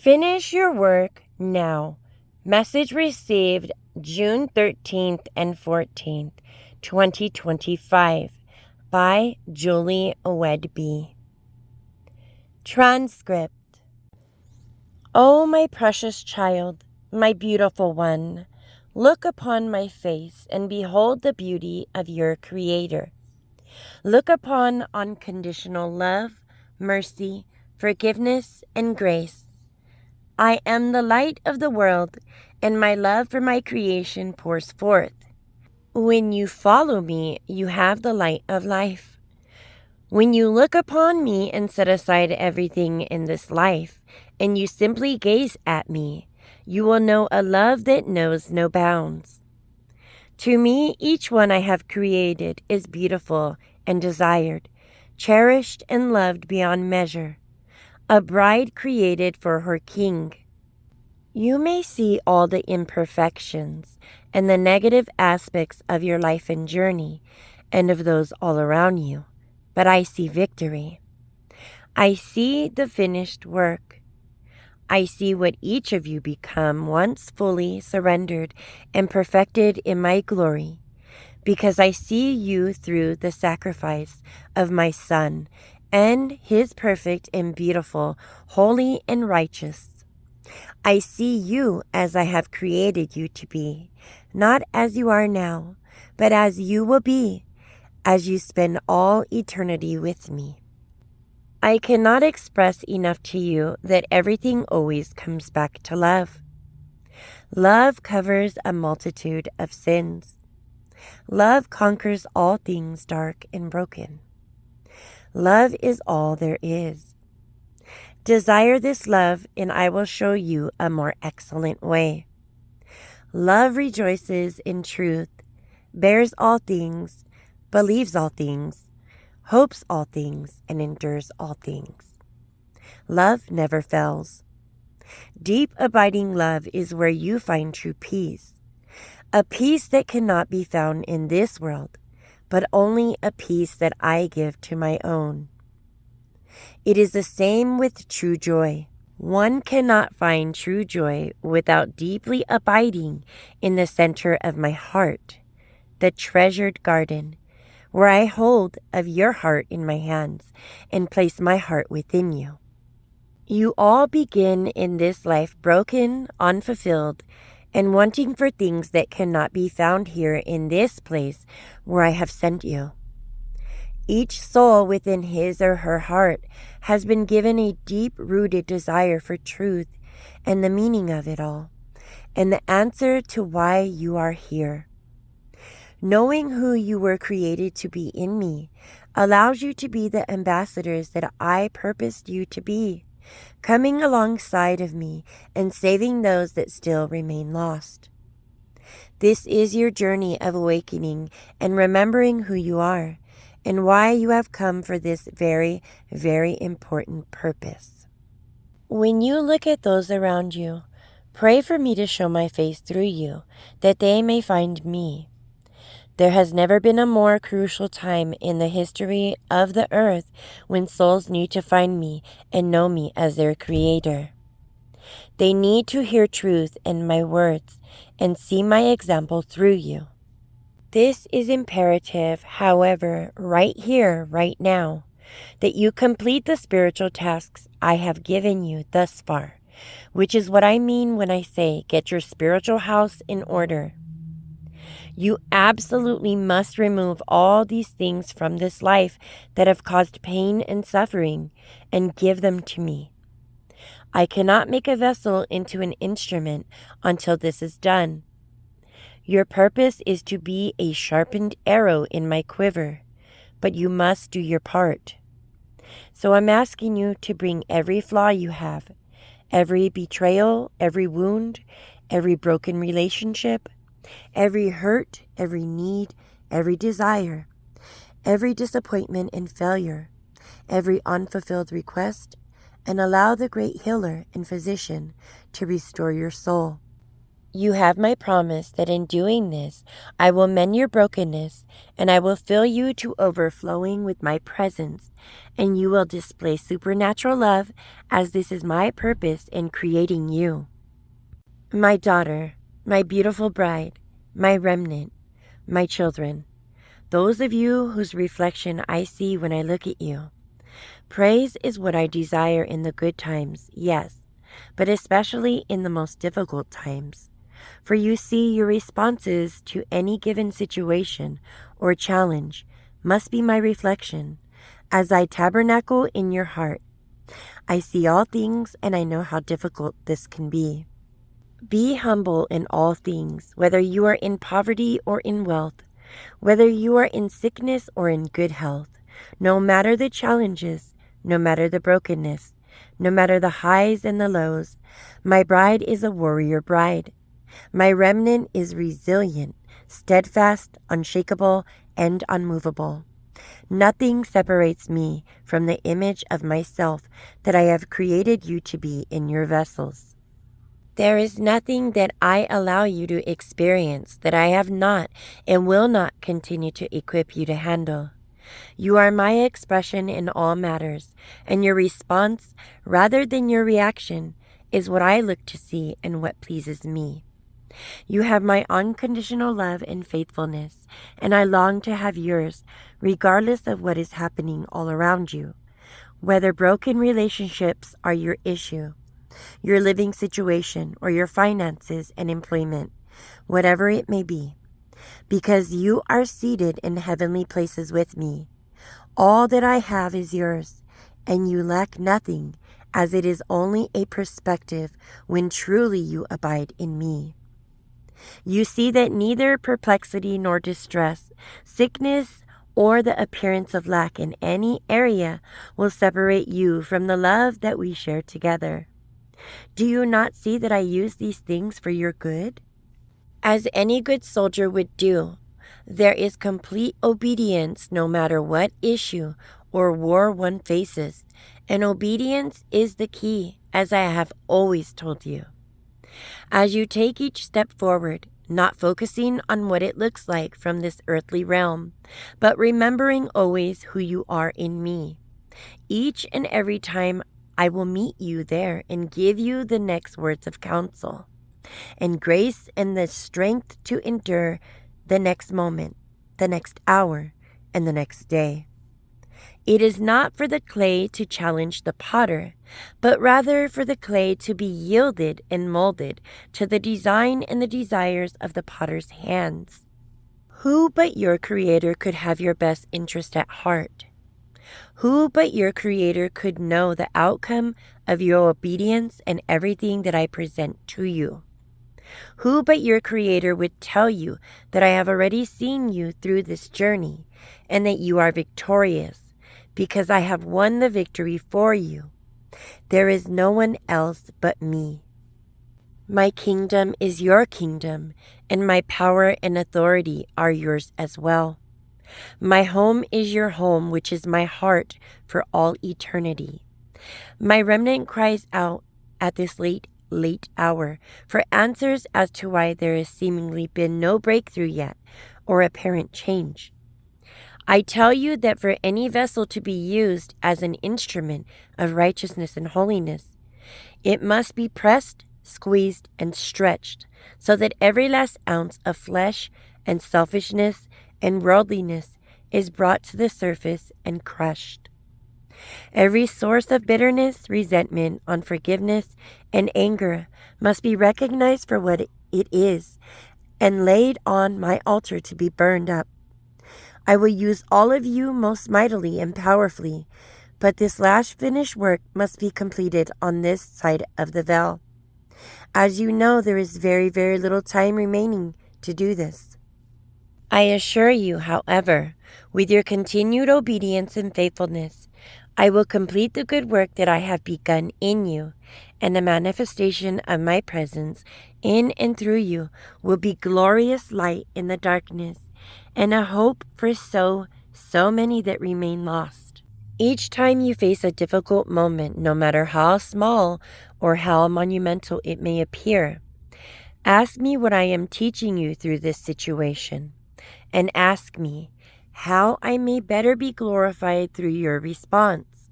Finish your work now. Message received June 13th and 14th, 2025 by Julie Wedby. Transcript. O my precious child, my beautiful one, look upon my face and behold the beauty of your Creator. Look upon unconditional love, mercy, forgiveness, and grace. I am the light of the world, and my love for my creation pours forth. When you follow me, you have the light of life. When you look upon me and set aside everything in this life, and you simply gaze at me, you will know a love that knows no bounds. To me, each one I have created is beautiful and desired, cherished and loved beyond measure, a bride created for her king. You may see all the imperfections and the negative aspects of your life and journey and of those all around you, but I see victory. I see the finished work. I see what each of you become once fully surrendered and perfected in my glory, because I see you through the sacrifice of my Son and his perfect and beautiful, holy and righteous. I see you as I have created you to be, not as you are now, but as you will be, as you spend all eternity with me. I cannot express enough to you that everything always comes back to love. Love covers a multitude of sins. Love conquers all things dark and broken. Love is all there is. Desire this love, and I will show you a more excellent way. Love rejoices in truth, bears all things, believes all things, hopes all things, and endures all things. Love never fails. Deep, abiding love is where you find true peace, a peace that cannot be found in this world, but only a peace that I give to my own. It is the same with true joy. One cannot find true joy without deeply abiding in the center of my heart, the treasured garden, where I hold of your heart in my hands and place my heart within you. You all begin in this life broken, unfulfilled, and wanting for things that cannot be found here in this place where I have sent you. Each soul within his or her heart has been given a deep-rooted desire for truth and the meaning of it all, and the answer to why you are here. Knowing who you were created to be in me allows you to be the ambassadors that I purposed you to be, coming alongside of me and saving those that still remain lost. This is your journey of awakening and remembering who you are, and why you have come for this very, very important purpose. When you look at those around you, pray for me to show my face through you, that they may find me. There has never been a more crucial time in the history of the earth when souls need to find me and know me as their Creator. They need to hear truth and my words and see my example through you. This is imperative, however, right here, right now, that you complete the spiritual tasks I have given you thus far, which is what I mean when I say get your spiritual house in order. You absolutely must remove all these things from this life that have caused pain and suffering and give them to me. I cannot make a vessel into an instrument until this is done. Your purpose is to be a sharpened arrow in my quiver, but you must do your part. So I'm asking you to bring every flaw you have, every betrayal, every wound, every broken relationship, every hurt, every need, every desire, every disappointment and failure, every unfulfilled request, and allow the great healer and physician to restore your soul. You have my promise that in doing this, I will mend your brokenness, and I will fill you to overflowing with my presence, and you will display supernatural love, as this is my purpose in creating you. My daughter, my beautiful bride, my remnant, my children, those of you whose reflection I see when I look at you. Praise is what I desire in the good times, yes, but especially in the most difficult times. For you see, your responses to any given situation or challenge must be my reflection. As I tabernacle in your heart, I see all things and I know how difficult this can be. Be humble in all things, whether you are in poverty or in wealth, whether you are in sickness or in good health. No matter the challenges, no matter the brokenness, no matter the highs and the lows, my bride is a warrior bride. My remnant is resilient, steadfast, unshakable, and unmovable. Nothing separates me from the image of myself that I have created you to be in your vessels. There is nothing that I allow you to experience that I have not and will not continue to equip you to handle. You are my expression in all matters, and your response, rather than your reaction, is what I look to see and what pleases me. You have my unconditional love and faithfulness, and I long to have yours, regardless of what is happening all around you. Whether broken relationships are your issue, your living situation, or your finances and employment, whatever it may be, because you are seated in heavenly places with me. All that I have is yours, and you lack nothing, as it is only a perspective when truly you abide in me. You see that neither perplexity nor distress, sickness, or the appearance of lack in any area will separate you from the love that we share together. Do you not see that I use these things for your good? As any good soldier would do, there is complete obedience no matter what issue or war one faces, and obedience is the key, as I have always told you. As you take each step forward, not focusing on what it looks like from this earthly realm, but remembering always who you are in me. Each and every time I will meet you there and give you the next words of counsel, and grace and the strength to endure the next moment, the next hour, and the next day. It is not for the clay to challenge the potter, but rather for the clay to be yielded and molded to the design and the desires of the potter's hands. Who but your Creator could have your best interest at heart? Who but your Creator could know the outcome of your obedience and everything that I present to you? Who but your Creator would tell you that I have already seen you through this journey and that you are victorious, because I have won the victory for you? There is no one else but me. My kingdom is your kingdom, and my power and authority are yours as well. My home is your home, which is my heart for all eternity. My remnant cries out at this late hour for answers as to why there has seemingly been no breakthrough yet or apparent change. I tell you that for any vessel to be used as an instrument of righteousness and holiness, it must be pressed, squeezed, and stretched, so that every last ounce of flesh and selfishness and worldliness is brought to the surface and crushed. Every source of bitterness, resentment, unforgiveness, and anger must be recognized for what it is and laid on my altar to be burned up. I will use all of you most mightily and powerfully, but this last finished work must be completed on this side of the veil. As you know, there is very, very little time remaining to do this. I assure you, however, with your continued obedience and faithfulness, I will complete the good work that I have begun in you, and the manifestation of my presence in and through you will be glorious light in the darkness, and a hope for so many that remain lost. Each time you face a difficult moment, no matter how small or how monumental it may appear, Ask me what I am teaching you through this situation, and ask me how I may better be glorified through your response.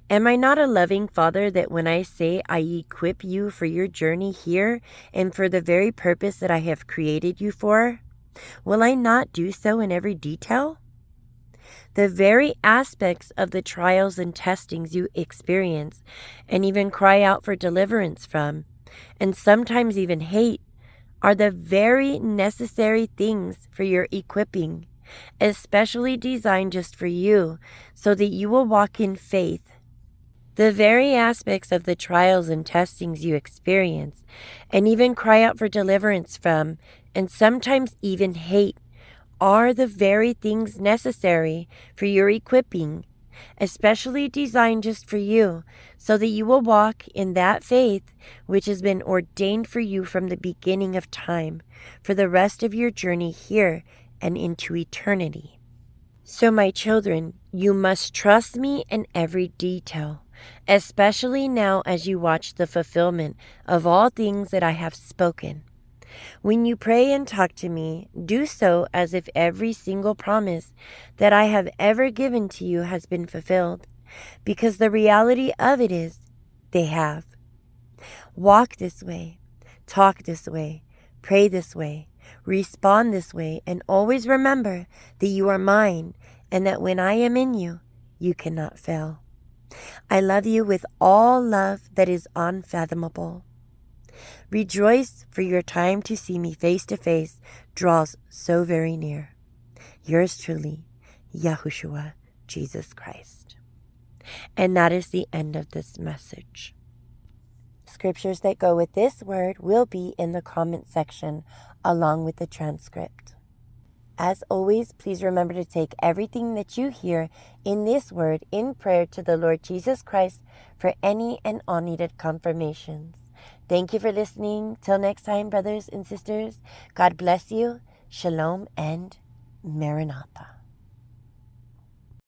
Am I not a loving Father that when I say I equip you for your journey here and for the very purpose that I have created you for, will I not do so in every detail? The very aspects of the trials and testings you experience and even cry out for deliverance from, and sometimes even hate, are the very necessary things for your equipping, especially designed just for you, so that you will walk in faith. The very aspects of the trials and testings you experience, and even cry out for deliverance from, and sometimes even hate, are the very things necessary for your equipping, especially designed just for you, so that you will walk in that faith which has been ordained for you from the beginning of time, for the rest of your journey here and into eternity. So, my children, you must trust me in every detail, especially now as you watch the fulfillment of all things that I have spoken. When you pray and talk to me, do so as if every single promise that I have ever given to you has been fulfilled, because the reality of it is they have. Walk this way, talk this way, pray this way, respond this way, and always remember that you are mine and that when I am in you, you cannot fail. I love you with all love that is unfathomable. Rejoice, for your time to see me face to face draws so very near. Yours truly, Yahushua, Jesus Christ. And that is the end of this message. Scriptures that go with this word will be in the comment section along with the transcript. As always, please remember to take everything that you hear in this word in prayer to the Lord Jesus Christ for any and all needed confirmations. Thank you for listening. Till next time, brothers and sisters, God bless you. Shalom and Maranatha.